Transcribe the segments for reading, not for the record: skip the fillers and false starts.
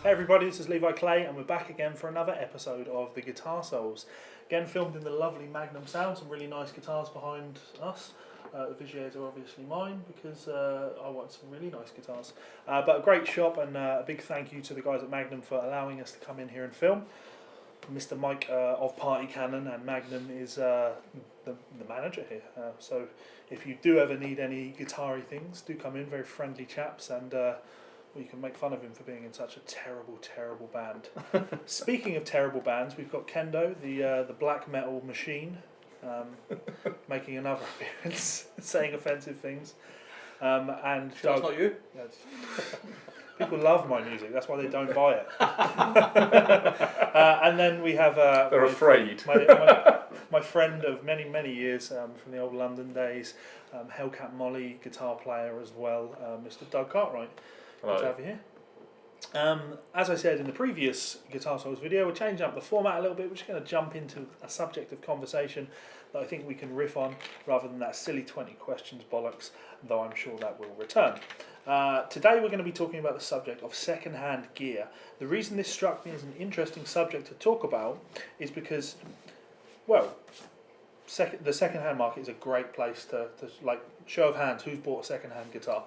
Hey everybody, this is Levi Clay and we're back again for another episode of the Guitar Souls. Again filmed in the lovely Magnum Sound, some really nice guitars behind us. The Vigiers are obviously mine because I want some really nice guitars. But a great shop, and a big thank you to the guys at Magnum for allowing us to come in here and film. Mr. Mike of Party Cannon, and Magnum is the manager here. So if you do ever need any guitar-y things, do come in, very friendly chaps, and you can make fun of him for being in such a terrible, terrible band. Speaking of terrible bands, we've got Kendo, the black metal machine, making another appearance, saying offensive things. And sure, that's not you? People love my music, that's why they don't buy it. And then we have... They're afraid. My friend of many, many years from the old London days, Hellcat Molly guitar player as well, Mr. Doug Cartwright. Good to have you here. As I said in the previous Guitar Souls video, we're changing up the format a little bit. We're just going to jump into a subject of conversation that I think we can riff on rather than that silly 20 questions bollocks, though I'm sure that will return. Today we're going to be talking about the subject of second-hand gear. The reason this struck me as an interesting subject to talk about is because, well, the second-hand market is a great place to like, show of hands, who's bought a second-hand guitar?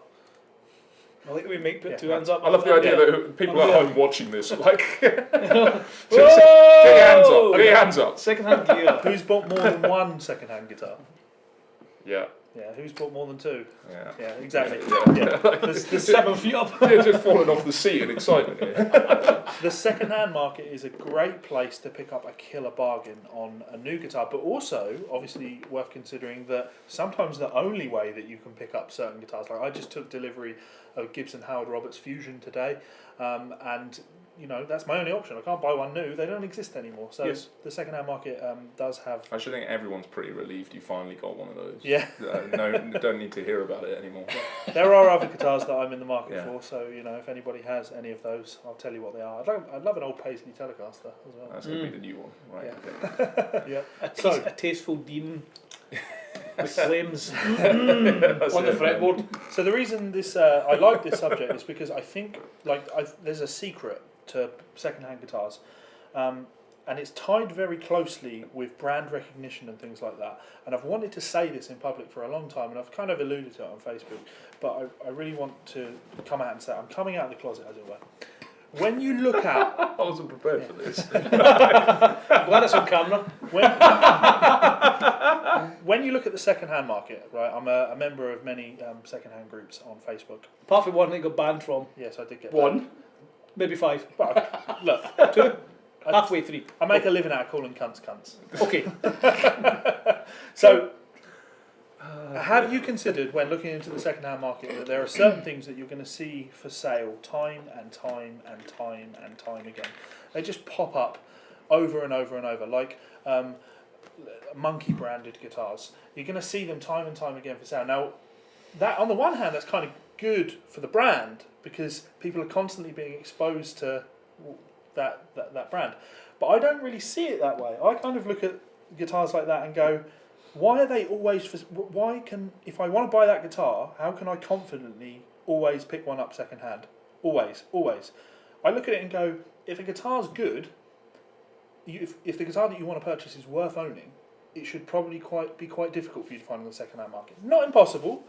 I like that we make put two hands up. I love the idea that people at home watching this are like, get your hands up, get your hands up. Second-hand gear. Who's bought more than one second-hand guitar? Yeah. Yeah, who's bought more than two? Yeah. Yeah, exactly. Yeah. The 7 feet up. You're just falling off the seat in excitement here. The second-hand market is a great place to pick up a killer bargain on a new guitar, but also, obviously, worth considering that sometimes the only way that you can pick up certain guitars, like I just took delivery of Gibson Howard Roberts Fusion today, and you know, that's my only option. I can't buy one new, they don't exist anymore. So yes, the second-hand market does have... I should think everyone's pretty relieved you finally got one of those. Yeah. No, don't need to hear about it anymore. There are other guitars that I'm in the market for, so you know, if anybody has any of those, I'll tell you what they are. I'd love an old Paisley Telecaster as well. That's going to be the new one, right? Yeah. Yeah. A tasteful Dean with flames on the fretboard. So the reason this I like this subject is because I think there's a secret to second-hand guitars, and it's tied very closely with brand recognition and things like that. And I've wanted to say this in public for a long time, and I've kind of alluded to it on Facebook, but I really want to come out and say I'm coming out of the closet, as it were. When you look at... I wasn't prepared for this. I'm glad it's on camera. When you look at the second-hand market, right, I'm a member of many second-hand groups on Facebook. Apart from one that got banned from. Yes, I did get one. Maybe 5. But, look. 2. Halfway 3. I make a living out of calling cunts cunts. Okay. So, have you considered, when looking into the second-hand market, that there are certain things that you're going to see for sale time and time and time and time again? They just pop up over and over and over, like Monkey-branded guitars. You're going to see them time and time again for sale. Now, that on the one hand, that's kind of good for the brand, because people are constantly being exposed to that brand. But I don't really see it that way. I kind of look at guitars like that and go, why are they always... if I want to buy that guitar, how can I confidently always pick one up second hand? Always. I look at it and go, if a guitar's good, if the guitar that you want to purchase is worth owning, it should probably be quite difficult for you to find on the second hand market. Not impossible,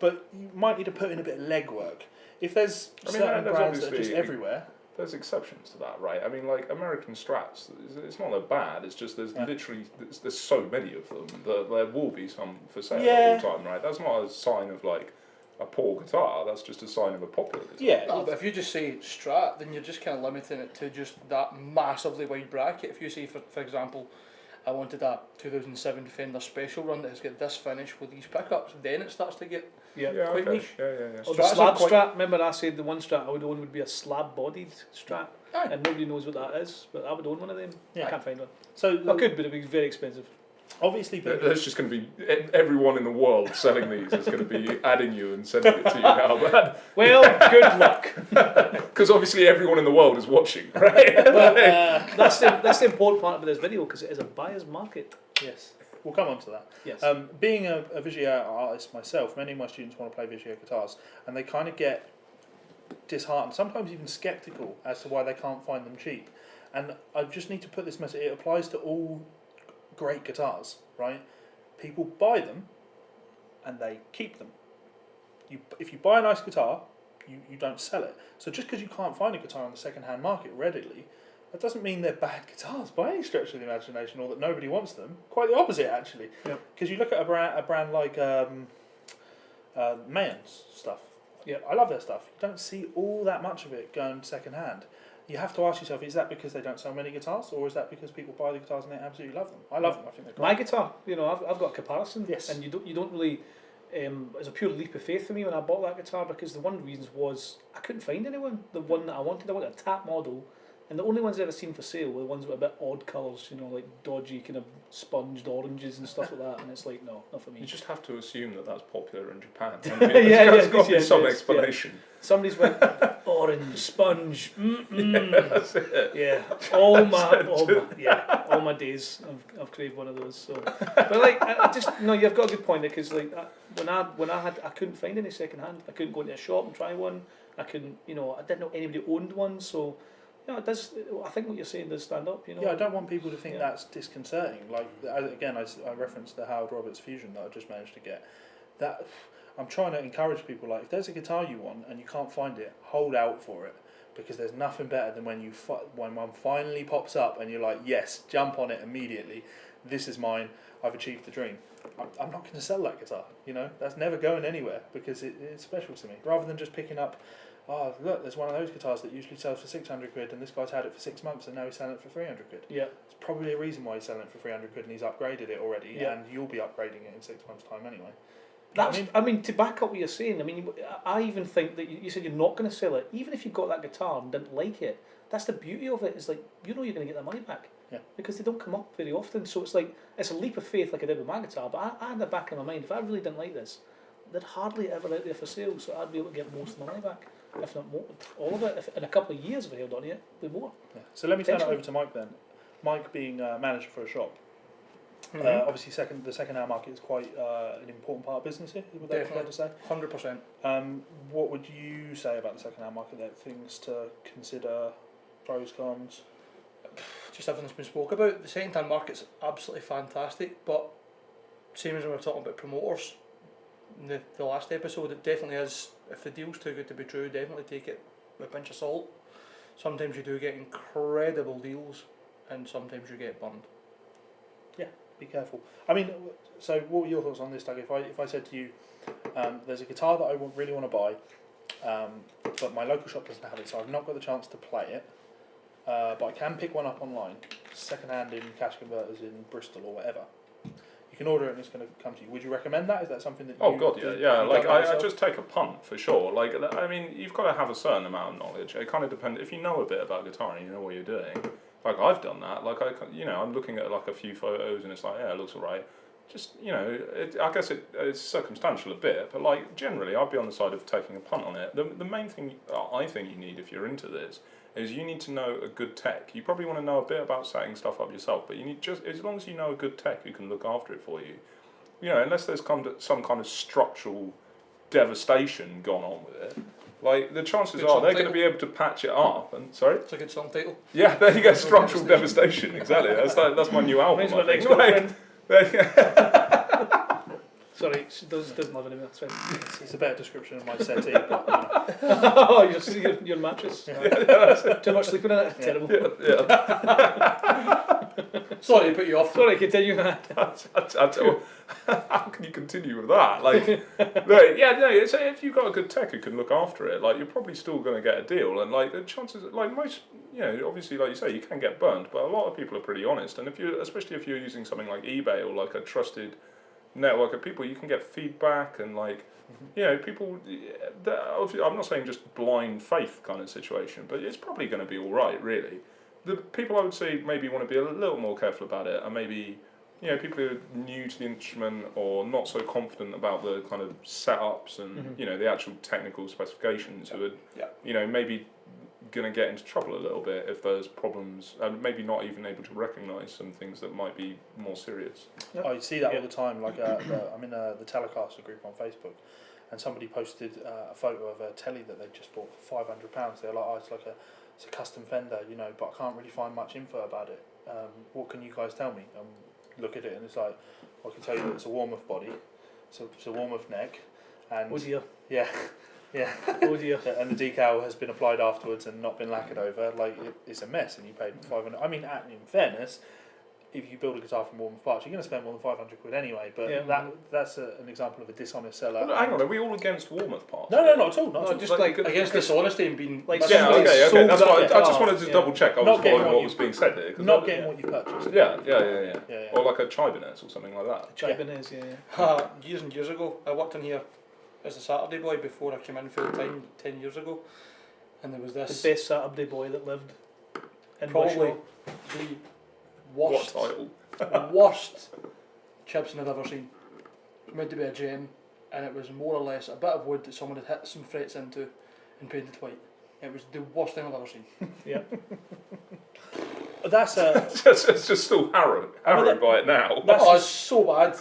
but you might need to put in a bit of legwork. If there's certain brands that are just everywhere... There's exceptions to that, right? I mean, like American Strats, it's not that bad. It's just there's literally there's so many of them that there will be some for sale all the time, right? That's not a sign of like a poor guitar. That's just a sign of a popular guitar. Yeah. No, but if you just say Strat, then you're just kind of limiting it to just that massively wide bracket. If you say, for example, I wanted a 2007 Fender Special Run that has got this finish with these pickups, then it starts to get quite niche. Yeah. Or the slab Strat. Remember I said the one Strat I would own would be a slab-bodied Strat, and nobody knows what that is, but I would own one of them. I can't find one. So I could, but it'd be very expensive. Obviously, there's just going to be everyone in the world selling these is going to be adding you and sending it to you now, man. Well, good luck. Because obviously everyone in the world is watching, right? Well, that's the important part of this video, because it is a buyer's market. Yes. We'll come on to that. Yes. Being a Vigier artist myself, many of my students want to play Vigier guitars, and they kind of get disheartened, sometimes even sceptical as to why they can't find them cheap. And I just need to put this message, it applies to all great guitars, right? People buy them and they keep them. If you buy a nice guitar, you don't sell it. So just because you can't find a guitar on the second-hand market readily, that doesn't mean they're bad guitars by any stretch of the imagination, or that nobody wants them. Quite the opposite, actually. Because you look at a brand like Mayans stuff. Yeah, I love their stuff. You don't see all that much of it going second-hand. You have to ask yourself, is that because they don't sell many guitars, or is that because people buy the guitars and they absolutely love them? I love them. I think they're great. My guitar, I've got a comparison. Yes. And you don't really. It was a pure leap of faith for me when I bought that guitar, because the one of the reasons was I couldn't find anyone. The one that I wanted a tap model, and the only ones I've ever seen for sale were the ones with a bit odd colours, like dodgy kind of sponged oranges and stuff like that. And it's like, no, not for me. You just have to assume that that's popular in Japan. There's got to be some explanation. Yeah. Somebody's went orange sponge. That's it. Yeah, all my days I've craved one of those. So, but like I just you've got a good point there, because like when I couldn't find any second hand. I couldn't go into a shop and try one. I couldn't, I didn't know anybody owned one. So, it does. I think what you're saying does stand up. Yeah, I don't want people to think that's disconcerting. Like again, I referenced the Howard Roberts Fusion that I just managed to get. That. I'm trying to encourage people, like, if there's a guitar you want and you can't find it, hold out for it, because there's nothing better than when one finally pops up and you're like, yes, jump on it immediately. This is mine. I've achieved the dream. I'm not going to sell that guitar. That's never going anywhere, because it's special to me. Rather than just picking up, oh look, there's one of those guitars that usually sells for 600 quid, and this guy's had it for 6 months and now he's selling it for 300 quid. Yeah. It's probably a reason why he's selling it for 300 quid, and he's upgraded it already, and you'll be upgrading it in 6 months' time anyway. To back up what you're saying, I even think that you said you're not going to sell it. Even if you got that guitar and didn't like it, that's the beauty of it. Is like you're going to get that money back. Yeah. Because they don't come up very often. So it's like it's a leap of faith, like I did with my guitar. But I had the back in my mind, if I really didn't like this, they're hardly ever out there for sale. So I'd be able to get most of my money back, if not more, all of it. If in a couple of years, if I held on to it, it'd be more. Yeah. So let me turn it over to Mike then. Mike being manager for a shop. Mm-hmm. Obviously, the second-hand market is quite an important part of business here. Would that be fair to say? 100%. What would you say about the second-hand market? There, things to consider, pros, cons. Just everything's been spoke about. The second-hand market's absolutely fantastic, but same as when we were talking about promoters in the last episode, it definitely is. If the deal's too good to be true, definitely take it with a pinch of salt. Sometimes you do get incredible deals, and sometimes you get burned. Yeah. Be careful. So what were your thoughts on this, Doug? If I said to you, there's a guitar that I really want to buy, but my local shop doesn't have it, so I've not got the chance to play it, but I can pick one up online, second-hand in cash converters in Bristol or whatever. You can order it and it's going to come to you. Would you recommend that? Is that something that Oh God, yeah. Like I just take a punt for sure. Like you've got to have a certain amount of knowledge. It kind of depends. If you know a bit about guitar and you know what you're doing. Like I've done that. Like I'm looking at like a few photos and it's like, yeah, it looks alright. Just I guess it's circumstantial a bit, but like generally, I'd be on the side of taking a punt on it. The main thing I think you need if you're into this is you need to know a good tech. You probably want to know a bit about setting stuff up yourself, but you need just as long as you know a good tech who can look after it for you. Unless there's some kind of structural devastation gone on with it. Like the chances are they're going to be able to patch it up. And sorry, it's a good song title. Yeah, there you go. Structural devastation. Exactly. That's my new album. Sorry, she doesn't love anymore. It's a better description of my settee. But, oh, your mattress. Too much sleeping in it. Terrible. Sorry to put you off. Sorry, continue. How can you continue with that? So if you've got a good tech who can look after it, like you're probably still going to get a deal. And like the chances, like most, obviously, like you say, you can get burnt, but a lot of people are pretty honest. And especially if you're using something like eBay or like a trusted network of people, you can get feedback and like, people. I'm not saying just blind faith kind of situation, but it's probably going to be all right, really. The people I would say maybe want to be a little more careful about it are maybe, people who are new to the instrument or not so confident about the kind of setups and, the actual technical specifications who would, maybe going to get into trouble a little bit if there's problems and maybe not even able to recognise some things that might be more serious. I see that all the time. Like I'm in the Telecaster group on Facebook, and somebody posted a photo of a telly that they just bought for £500. They're like, it's a custom Fender, but I can't really find much info about it. What can you guys tell me? Look at it, and it's like, I can tell you that it's a Warmoth body, so it's a Warmoth neck, and Oh dear. yeah. Oh dear. And the decal has been applied afterwards and not been lacquered over. Like it's a mess, and you paid £500. I mean, in fairness, if you build a guitar from Warmoth parts, you're going to spend more than £500 anyway. But that's an example of a dishonest seller. Well, hang on, are we all against Warmoth parts? No, not at all. Not at all. Just against dishonesty and being like yeah, okay. That's what I just wanted to yeah. double check. I was following what was being said here. Not getting what you purchased. Yeah. Or like a Chibonez or something like that. Chibonez, years and years ago, I worked in here as a Saturday boy before I came in full time 10 years ago, and there was this the best Saturday boy that lived in probably Wishaw. the What title? worst Gibson I've ever seen. It was meant to be a gem, and it was more or less a bit of wood that someone had hit some frets into and painted white. It was the worst thing I've ever seen. Yeah. That's it's just still harrowed by it now. It's so bad.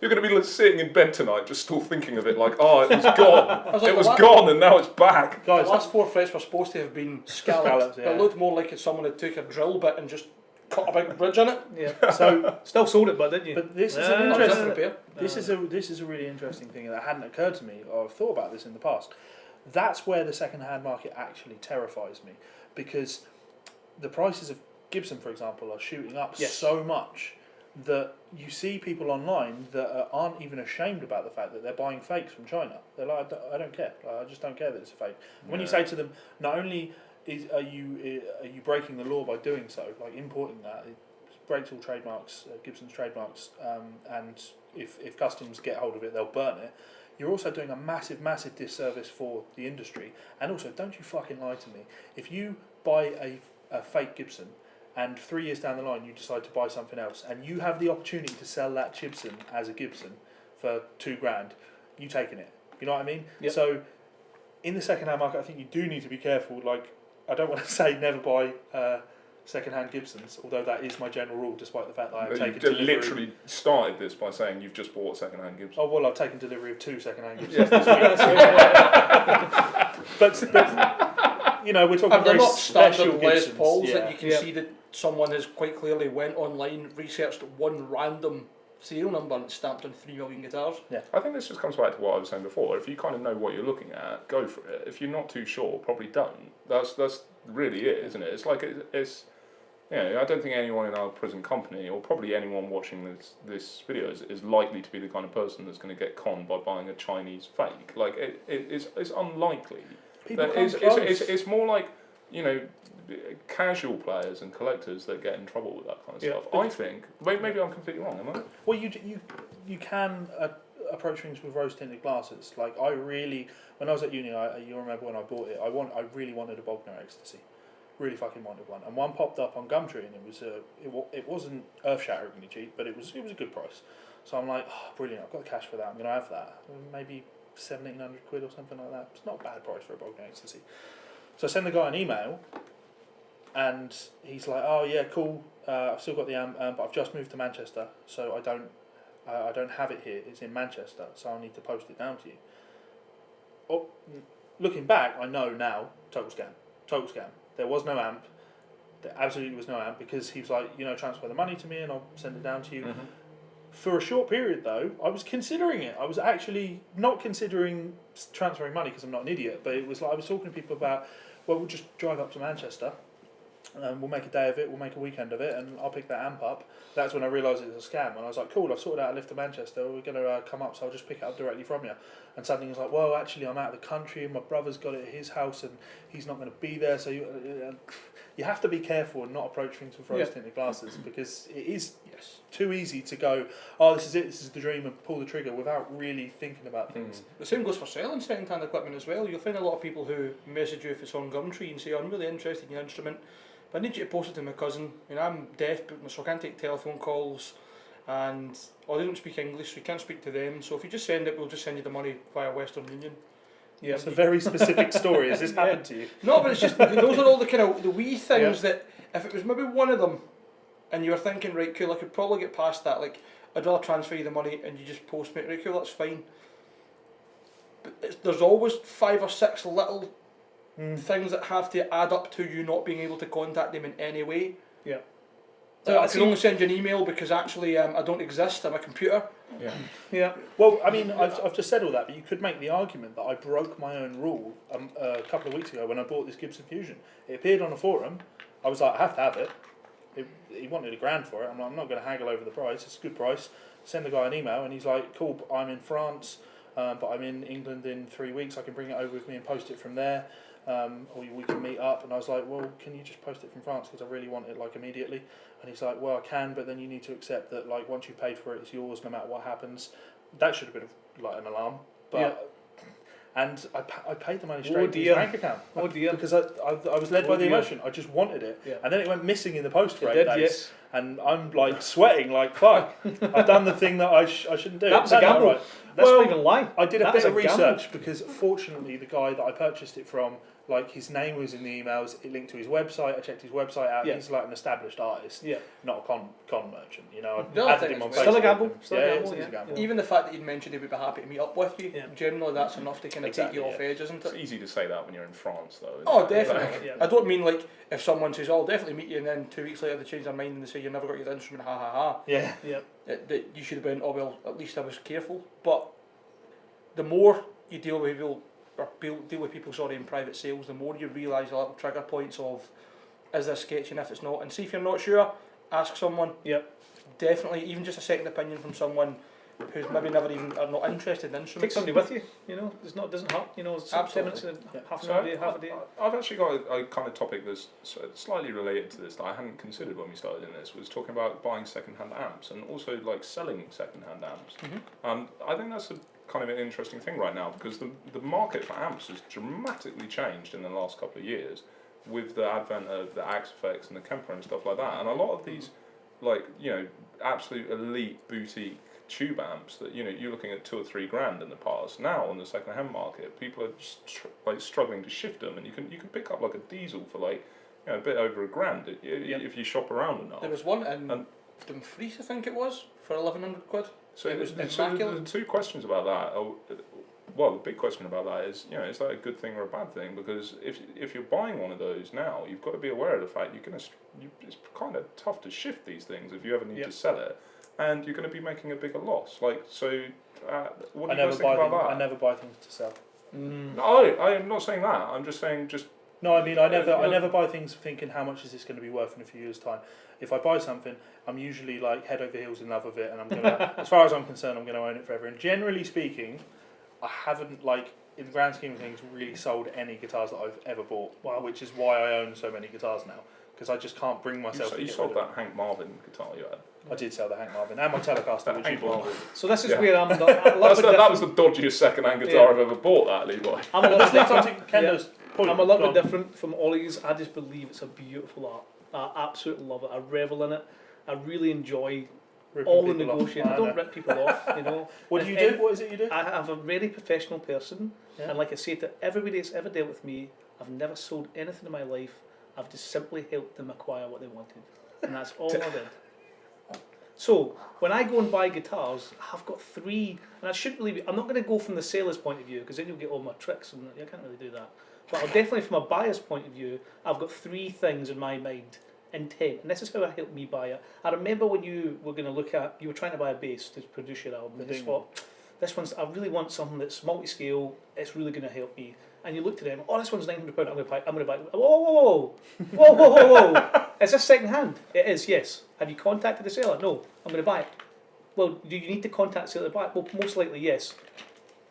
You're going to be sitting in bed tonight just still thinking of it like, oh, it was gone. like, It was gone and now it's back. guys. The last 4 frets were supposed to have been scalloped. Yeah. It looked more like if someone had took a drill bit and just cut a big bridge in it. Yeah. So Still sold it, but didn't you? But this is an That was interesting. repair. This is a really interesting thing that hadn't occurred to me, or I've thought about this in the past. That's where the second-hand market actually terrifies me, because the prices of Gibson, for example, are shooting up so much that you see people online that aren't even ashamed about the fact that they're buying fakes from China. They're like, I don't care. I just don't care that it's a fake. When you say to them, not only are you breaking the law by doing so, like importing that, it breaks all trademarks, Gibson's trademarks, and if customs get hold of it, they'll burn it. You're also doing a massive, massive disservice for the industry. And also, don't you fucking lie to me. If you buy a fake Gibson, and 3 years down the line you decide to buy something else, and you have the opportunity to sell that Gibson as a Gibson for £2,000, you taking it. You know what I mean? Yep. So, in the second-hand market, I think you do need to be careful. Like, I don't want to say never buy second-hand Gibsons, although that is my general rule, despite the fact that I've taken delivery. Literally started this by saying you've just bought a second-hand Gibson. Oh, well, I've taken delivery of 2 second-hand Gibsons this week. but we're talking And they're very not special standard Les Gibsons. Pauls Yeah. that you can see that someone has quite clearly went online, researched one random serial number and stamped on 3 million guitars. Yeah. I think this just comes back to what I was saying before. If you kind of know what you're looking at, go for it. If you're not too sure, probably don't. That's really it, isn't it? It's like it's. I don't think anyone in our present company, or probably anyone watching this video, is likely to be the kind of person that's going to get conned by buying a Chinese fake. Like it's unlikely. It's more like casual players and collectors that get in trouble with that kind of stuff. I think maybe I'm completely wrong, am I? Well, you can approach things with rose tinted glasses. Like when I was at uni, you remember when I bought it? I really wanted a Bogner Ecstasy. Really fucking wanted one, and one popped up on Gumtree, and it wasn't earth-shatteringly cheap, but it was a good price. So I'm like, oh, brilliant! I've got the cash for that. I'm gonna have that. Maybe £1,700 or something like that. It's not a bad price for a Bogner Ecstasy. So I send the guy an email, and he's like, oh yeah, cool. I've still got the amp, but I've just moved to Manchester, so I don't have it here. It's in Manchester, so I'll need to post it down to you. Oh, looking back, I know now, total scam. There was no amp. There absolutely was no amp, because he was like, transfer the money to me and I'll send it down to you. Mm-hmm. For a short period, though, I was considering it. I was actually not considering transferring money because I'm not an idiot, but it was like I was talking to people about, well, we'll just drive up to Manchester and we'll make a day of it, we'll make a weekend of it, and I'll pick that amp up. That's when I realised it was a scam, and I was like, cool, I've sorted out a lift to Manchester, we're going to come up, so I'll just pick it up directly from you. And suddenly he's like, well, actually, I'm out of the country, and my brother's got it at his house, and he's not going to be there, so you have to be careful and not approach things with rose-tinted glasses, because it is too easy to go, oh, this is it, this is the dream, and pull the trigger without really thinking about things. The same goes for selling second-hand equipment as well. You'll find a lot of people who message you if it's on Gumtree and say, oh, I'm really interested in your instrument, but I need you to post it to my cousin. I'm deaf, so I can't take telephone calls, and they don't speak English, so you can't speak to them. So if you just send it, we'll just send you the money via Western Union. Yeah. It's a very specific story. Has this happened to you? No, but it's just those are all the kind of the wee things that if it was maybe one of them, and you were thinking, right, cool, I could probably get past that. Like, I'd rather transfer you the money and you just post me, right, cool, that's fine. But there's always 5 or 6 little things that have to add up to you not being able to contact them in any way. Yeah. So I can only send you an email because actually I don't exist. I'm a computer. Yeah. Yeah. Well, I mean, I've just said all that, but you could make the argument that I broke my own rule a couple of weeks ago when I bought this Gibson Fusion. It appeared on a forum. I was like, I have to have it. He wanted $1,000 for it. I'm like, I'm not going to haggle over the price. It's a good price. Send the guy an email, and he's like, cool, I'm in France, but I'm in England in 3 weeks. I can bring it over with me and post it from there. Or we can meet up. And I was like, well, can you just post it from France because I really want it like immediately? And he's like, well, I can, but then you need to accept that like once you paid for it, it's yours no matter what happens. That should have been like an alarm, but and I paid the money straight to his bank account. Oh dear! Because I was led by the emotion. I just wanted it, and then it went missing in the post for 8 days. Yes. And I'm like sweating, like fuck. I've done the thing that I shouldn't do. That's a gamble. Right. That's not even lying. I did a bit of research gamble. because fortunately the guy that I purchased it from, like his name was in the emails, it linked to his website, I checked his website out, he's like an established artist, not a con merchant, you know. No, I've added him on Facebook. Still a gamble. It's a gamble. Even the fact that you'd mentioned he would be happy to meet up with you, generally that's enough to kind of take you off edge, isn't it? It's easy to say that when you're in France, though. Oh, definitely. I don't mean like if someone says, "Oh, I'll definitely meet you," and then 2 weeks later they change their mind and they say, "You never got your instrument," ha ha ha. Yeah. That you should have been, "Oh well, at least I was careful." But the more you deal with people, in private sales, the more you realise the little trigger points of, is this sketchy, and if it's not, and see if you're not sure, ask someone. Definitely, even just a second opinion from someone who's maybe never even are not interested in instruments. Take somebody with you. You know, it's not doesn't hurt. You know, it's 10 minutes, half a day. I've actually got a kind of topic that's slightly related to this that I hadn't considered when we started in this. Was talking about buying second-hand amps and also like selling second-hand amps. I think that's a kind of an interesting thing right now because the market for amps has dramatically changed in the last couple of years with the advent of the Axe Effects and the Kemper and stuff like that, and a lot of these like, you know, absolute elite boutique tube amps that, you know, you're looking at $2 or $3 grand in the past. Now on the second hand market, people are just like struggling to shift them, and you can pick up like a diesel for like, you know, a bit over $1 grand if you shop around enough. There was one in Dumfries, I think it was, for 1,100 quid. So it was the two questions about that. Well, the big question about that is, you know, is that a good thing or a bad thing? Because if you're buying one of those now, you've got to be aware of the fact it's kind of tough to shift these things if you ever need to sell it, and you're going to be making a bigger loss. Like, so, what do you guys think about that? I never buy things to sell. No, I am not saying that. I'm just saying No, I mean I never buy things thinking how much is this going to be worth in a few years' time. If I buy something, I'm usually like head over heels in love with it, and I'm gonna, as far as I'm concerned, I'm going to own it forever. And generally speaking, I haven't, like, in the grand scheme of things, really sold any guitars that I've ever bought. Which is why I own so many guitars now, because I just can't bring myself. You sold that Hank Marvin guitar you had. I did sell the Hank Marvin and my Telecaster, which you bought. So this is where I'm. That was the dodgiest second-hand guitar I've ever bought. That Levi. I'm a little different. Point. I'm a little bit different from Ollie's. I just believe it's a beautiful art. I absolutely love it. I revel in it. I really enjoy all the negotiating. I don't rip people off, you know. What do you do? What is it you do? I'm a very professional person, and like I say to everybody that's ever dealt with me, I've never sold anything in my life. I've just simply helped them acquire what they wanted, and that's all I did. So when I go and buy guitars, I've got 3, and I shouldn't really be, I'm not going to go from the seller's point of view because then you'll get all my tricks, and I can't really do that. But I'll definitely, from a buyer's point of view, I've got 3 things in my mind. Intent, and this is how it helped me buy it. I remember when you were going to look at, you were trying to buy a bass to produce your album, and you thought, this one's, I really want something that's multi-scale, it's really going to help me. And you looked at them, oh, this one's £900, I'm going to buy it. Whoa. Is this second hand? It is, yes. Have you contacted the seller? No, I'm going to buy it. Well, do you need to contact the seller to buy it? Well, most likely, yes.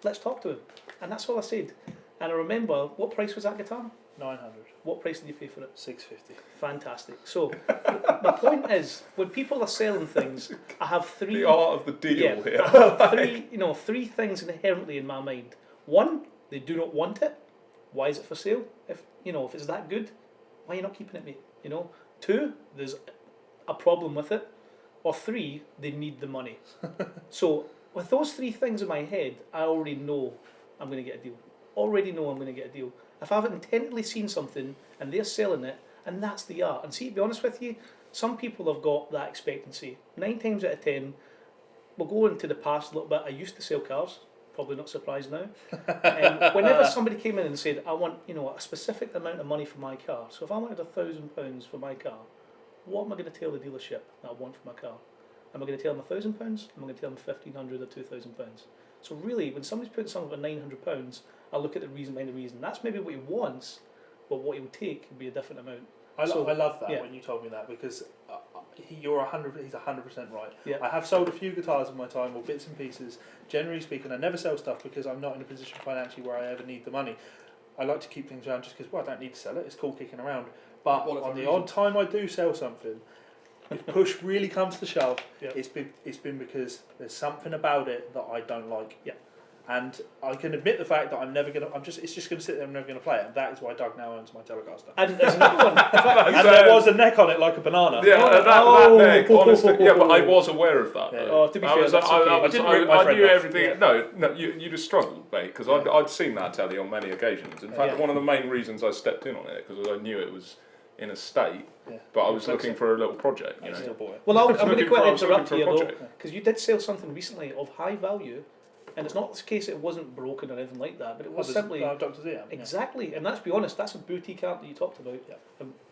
Let's talk to him. And that's all I said. And I remember, what price was that guitar? 900. What price did you pay for it? 650. Fantastic. So, my point is, when people are selling things, I have 3. The art of the deal here. I have 3 things inherently in my mind. 1, they do not want it. Why is it for sale? If it's that good, why are you not keeping it, mate? 2, there's a problem with it. Or 3, they need the money. So, with those 3 things in my head, I already know I'm going to get a deal. already know I'm going to get a deal. If I've intently seen something and they're selling it, and that's the art. And see, to be honest with you, some people have got that expectancy. 9 times out of 10, we'll go into the past a little bit. I used to sell cars, probably not surprised now. Whenever somebody came in and said, I want a specific amount of money for my car, so if I wanted £1,000 for my car, what am I going to tell the dealership that I want for my car? Am I going to tell them £1,000? Am I going to tell them £1,500 or £2,000? So really, when somebody's putting something for £900, I look at the reason behind the reason. That's maybe what he wants, but what he will take would be a different amount. I love that when you told me that, because he's 100% right. Yeah. I have sold a few guitars in my time, or bits and pieces. Generally speaking, I never sell stuff because I'm not in a position financially where I ever need the money. I like to keep things around just because, I don't need to sell it. It's cool kicking around. But on the odd time I do sell something, if push really comes to shove, it's been because there's something about it that I don't like. Yeah. And I can admit the fact that it's just going to sit there and I'm never going to play it. And that is why Doug now owns my Telecaster. And there's another one. And there was a neck on it like a banana. Yeah, that neck, honestly. Yeah, but I was aware of that. Yeah. Oh, to be fair, that's okay. I knew everything. Yeah. No, you just struggled, mate, because I'd seen that telly on many occasions. In fact, one of the main reasons I stepped in on it, because I knew it was in a state, but I was looking for a little project. You know? Still bought it. Well, I'm going to quite interrupt you though, because you did sell something recently of high value. And it's not the case it wasn't broken or anything like that, but it was simply... Dr. Z. Exactly, and let's be honest, that's a boutique amp that you talked about. Yeah.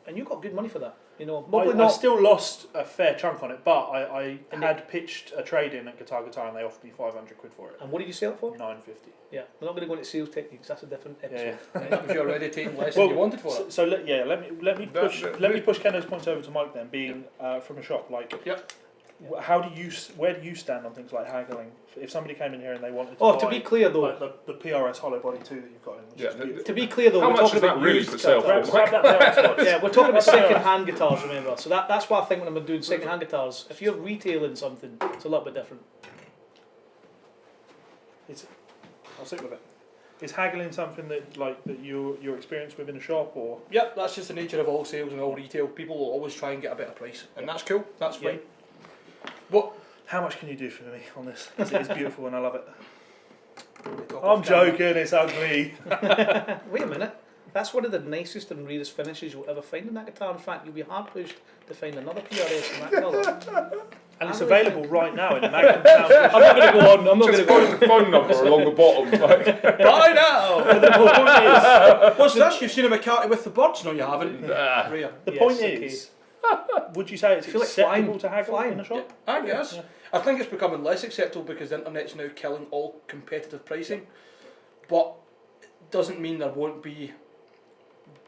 And you got good money for that. I still lost a fair chunk on it, but I had pitched a trade-in at Guitar and they offered me £500 for it. And what did you sell it for? $950. Yeah, we're not going to go into sales techniques, that's a different episode. If you're already taking less than you wanted for it. So let me push Kenno's points over to Mike then, being from a shop, like... Yep. Where do you stand on things like haggling? If somebody came in here and they wanted to buy, to be clear though, like the PRS hollow body 2 that you've got in, to be clear though, how we're much talking is that about really used for sale guitars. for? Yeah, we're talking about second-hand guitars, remember. So that's why I think when I'm doing second-hand guitars, if you're retailing something, it's a little bit different. I'll stick with it. Is haggling something that you're experienced with in a shop, or? Yep, that's just the nature of all sales and all retail. People will always try and get a better price, and that's cool. That's fine. How much can you do for me on this? Because it is beautiful and I love it. I'm joking, it's ugly. Wait a minute. That's one of the nicest and rarest finishes you'll ever find in that guitar. In fact, you'll be hard pushed to find another PRS in that colour. And it's available right now in the Magnum Sound. I'm not going to go on. I'm not going to go on. The phone number along the bottom. Buy now! What's this? You've seen a McCarthy with the birds? No, you haven't. Rare. The point is, would you say it's acceptable to haggle in a shop? Yeah, I guess. Yeah. I think it's becoming less acceptable because the internet's now killing all competitive pricing. But it doesn't mean there won't be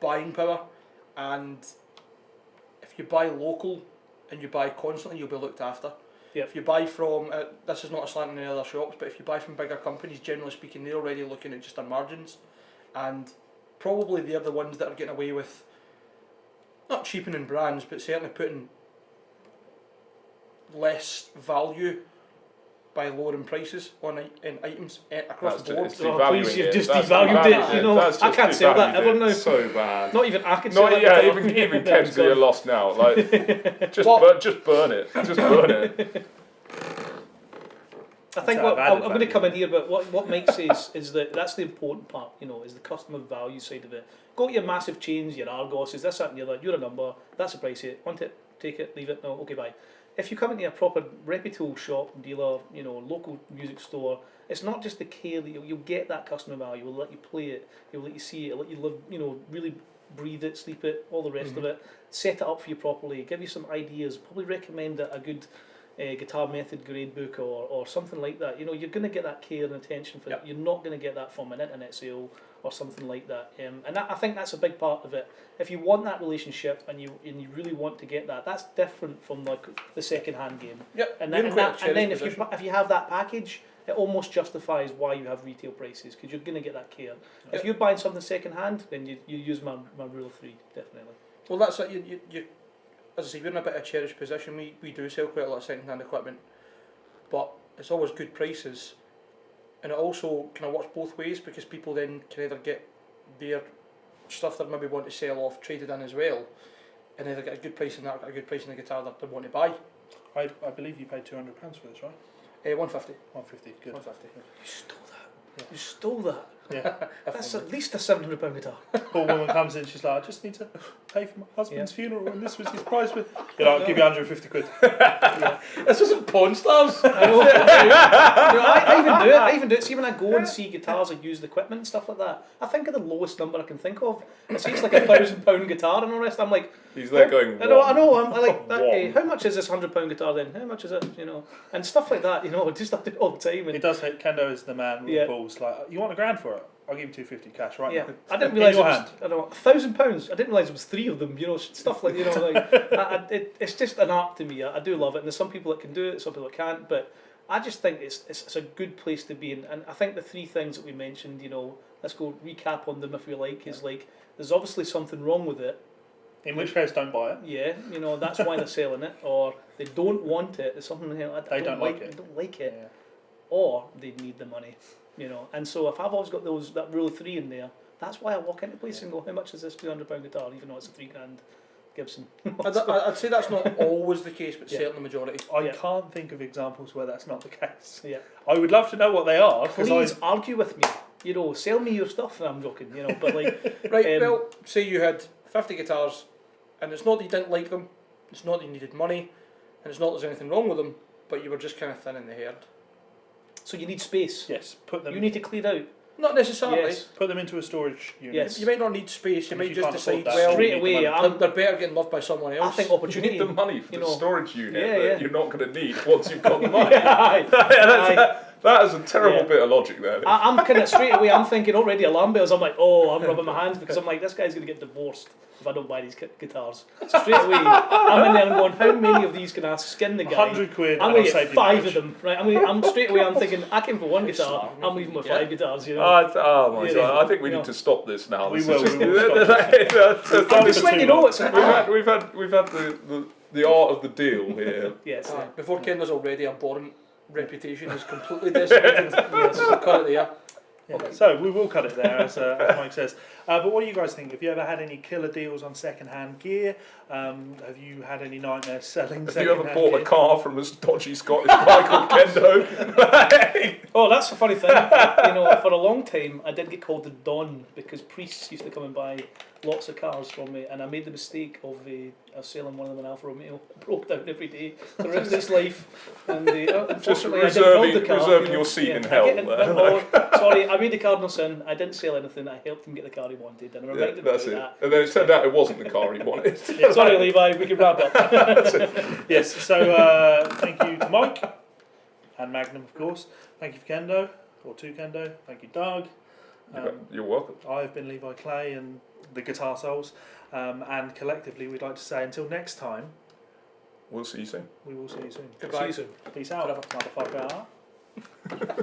buying power. And if you buy local and you buy constantly, you'll be looked after. Yep. If you buy from, this is not a slant on any other shops, but if you buy from bigger companies, generally speaking, they're already looking at just their margins. And probably they're the ones that are getting away with not cheapening brands, but certainly putting less value by lowering prices on in items across the board. Please, you've just devalued it. I can't sell that ever now. So bad. Not even I can sell that. Yeah, even Ken's are lost now. Like, just burn it. Just burn it. I think I'm going to come in here, but what Mike says is that that's the important part, is the customer value side of it. Go to your massive chains, your Argoses, this, that and the other, you're a number, that's the price here, want it, take it, leave it, no, okay, bye. If you come into a proper reputable shop, dealer, local music store, it's not just the care that you'll get that customer value, we'll let you play it, he'll let you see it, he'll let you live, really breathe it, sleep it, all the rest of it, set it up for you properly, give you some ideas, probably recommend a good guitar method grade book or something like that. You're going to get that care and attention for it. You're not going to get that from an internet sale or something like that. And I think that's a big part of it. If you want that relationship and you really want to get that, that's different from like the second hand game. Yep. And then if you have that package, it almost justifies why you have retail prices because you're going to get that care. Yep. If you're buying something second hand, then you use my rule of 3 definitely. Well, that's it. You as I say, we're in a bit of a cherished position. We do sell quite a lot of second-hand equipment, but it's always good prices, and it also kind of works both ways because people then can either get their stuff that maybe want to sell off traded in as well, and either get a good price in that or get a good price in the guitar that they want to buy. I believe you paid £200 for this, right? 150. 150, good. 150. You stole that. Yeah. You stole that. Yeah. That's at least a £700 guitar. Poor woman comes in, she's like, I just need to pay for my husband's funeral, and this was his price. You're like, I'll give you 150 quid. This isn't Pawn Stars. I know. I even do it. I even do it. See, when I go and see guitars and used equipment and stuff like that, I think of the lowest number I can think of. I see it's like £1,000 guitar and all the rest. I'm like, He's there going. I know. I'm like, One. hey, how much is this £100 guitar then? How much is it? And stuff like that. Just I do it all the time. He And does hate Kendo is the man with the balls. Like, you want $1,000 for it? I'll give you 250 cash right now. I didn't realise In it your was hand. I don't know, £1,000. I didn't realise it was 3 of them. Stuff like it's just an art to me. I do love it, and there's some people that can do it, some people that can't. But I just think it's a good place to be in. And I think the 3 things that we mentioned, let's go recap on them if we like. Is like there's obviously something wrong with it. In which case, don't buy it. Yeah, that's why they're selling it, or they don't want it. There's something They don't like it. They don't like it, Yeah. or they need the money. And so if I've always got that rule of 3 in there, that's why I walk into a place and go, how much is this £200 guitar, even though it's a £3,000 Gibson. I'd say that's not always the case, but certainly the majority. I can't think of examples where that's not the case. Yeah. I would love to know what they are. Please argue with me. Sell me your stuff. I'm joking. But like, Right. Well, say you had 50 guitars, and it's not that you didn't like them, it's not that you needed money, and it's not that there's anything wrong with them, but you were just kind of thin in the herd. So you need space. Yes, put them. You need to clear out. Not necessarily. Yes. Put them into a storage unit. Yes. You might not need space. You And might if you just can't afford decide, that, well, Straight you away, need the money. they're better getting loved by someone I else. think You opportunity. need the money for the storage unit Yeah, that yeah. you're not going to need once you've got the money. Aye. That is a terrible bit of logic there. I'm kind of straight away. I'm thinking already alarm bells. I'm like, I'm rubbing my hands because I'm like, this guy's gonna get divorced if I don't buy these guitars. So straight away, I'm in there and going, how many of these can I skin the guy? 100 quid. I'm and gonna I'll save get you 5 much. of them, right? I'm straight away. I'm thinking, I came for 1 guitar. I'm leaving with 5 guitars. Oh my Yeah, god! I think we no. need to stop this now. We This will, is we will stop. I'm just letting you know it's. we've had the art of the deal here. Yes. Before Kendra's already abhorrent reputation is completely decimated. Yes, cut it there. Yeah. So we will cut it there, as Mike says. But what do you guys think? Have you ever had any killer deals on second-hand gear? Have you had any nightmares selling? Have you ever second-hand bought gear? a car from a dodgy Scottish guy called Kendo? Oh, that's a funny thing. For a long time, I did get called the Don because priests used to come and buy lots of cars from me, and I made the mistake of selling one of them in Alfa Romeo. It broke down every day the rest of its life, and Just unfortunately, I didn't build the car. reserving your seat in hell. Sorry, I made the cardinal sin. I didn't sell anything. I helped him get the car he wanted, and I reminded him that's about it. that. And then it turned out it wasn't the car he wanted. Sorry, Levi. We can wrap up. Yes, so thank you to Mike and Magnum, of course. Thank you for Kendo, or to Kendo. Thank you, Doug. You're welcome. I've been Levi Clay and the Guitar Souls. And collectively, we'd like to say until next time, We'll see you soon. we will see you soon. Goodbye. See you soon. Peace out, motherfucker.